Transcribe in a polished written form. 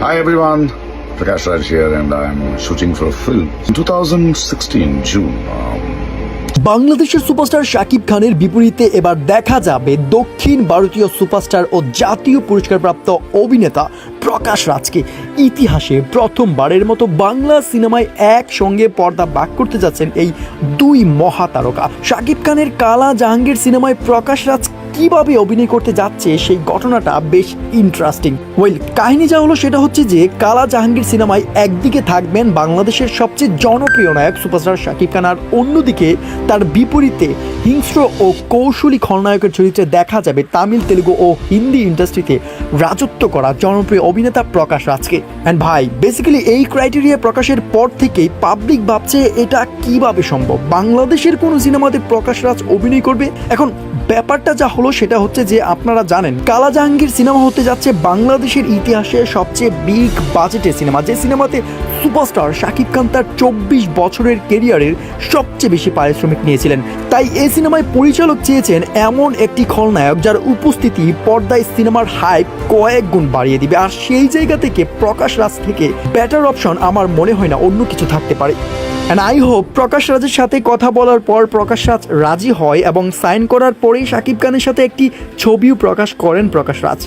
Hi everyone, Prakash Raj here and I'm shooting for a film. In 2016 June, বাংলাদেশের superstar Shakib খানের বিপরীতে এবার দেখা যাবে দক্ষিণ ভারতীয় সুপারস্টার ও জাতীয় পুরস্কারপ্রাপ্ত অভিনেতা প্রকাশ রাজকে। ইতিহাসে প্রথমবারের মতো বাংলা সিনেমায় একসঙ্গে পর্দা ভাগ করতে যাচ্ছেন এই দুই মহাতারকা। শাকিব খানের কালা জাহাঙ্গীর সিনেমায় প্রকাশ রাজ কিভাবে অভিনয় করতে যাচ্ছে সেই ঘটনাটা বেশ ইন্টারেস্টিং। কাহিনী যা হলো সেটা হচ্ছে যে কালা জাহাঙ্গীর সিনেমায় একদিকে থাকবেন বাংলাদেশের সবচেয়ে জনপ্রিয় নায়ক সুপারস্টার শাকিব খান, আর অন্যদিকে তার বিপরীতে হিংস্র ও কৌশলী খলনায়কের চরিত্রে দেখা যাবে তামিল, তেলুগু ও হিন্দি ইন্ডাস্ট্রিতে রাজত্ব করা জনপ্রিয় অভিনেতা প্রকাশ রাজকে। অ্যান্ড ভাই, বেসিক্যালি এই ক্রাইটেরিয়া প্রকাশের পর থেকেই পাবলিক ভাবছে এটা কিভাবে সম্ভব, বাংলাদেশের কোনো সিনেমাতে প্রকাশ রাজ অভিনয় করবে। এখন ব্যাপারটা যা হলো সেটা হচ্ছে যে আপনারা জানেন কালা জাহাঙ্গীর সিনেমা হতে যাচ্ছে বাংলাদেশের ইতিহাসে সবচেয়ে বিগ বাজেটের সিনেমা, যে সিনেমাতে সুপারস্টার শাকিব খান তার 24 বছরের কেরিয়ারের সবচেয়ে বেশি পারিশ্রমিক নিয়েছিলেন। তাই এই সিনেমায় পরিচালক চেয়েছেন এমন একটি খলনায়ক যার উপস্থিতি পর্দায় সিনেমার হাইপ কয়েক গুণ বাড়িয়ে দিবে, আর সেই জায়গা থেকে প্রকাশ রাজ থেকে বেটার অপশন আমার মনে হয় না অন্য কিছু থাকতে পারে। অ্যান্ড আই হোপ প্রকাশ রাজের সাথে কথা বলার পর প্রকাশ রাজ রাজি হয় এবং সাইন করার পরেই শাকিব খানের সাথে একটি ছবিও প্রকাশ করেন প্রকাশ রাজ।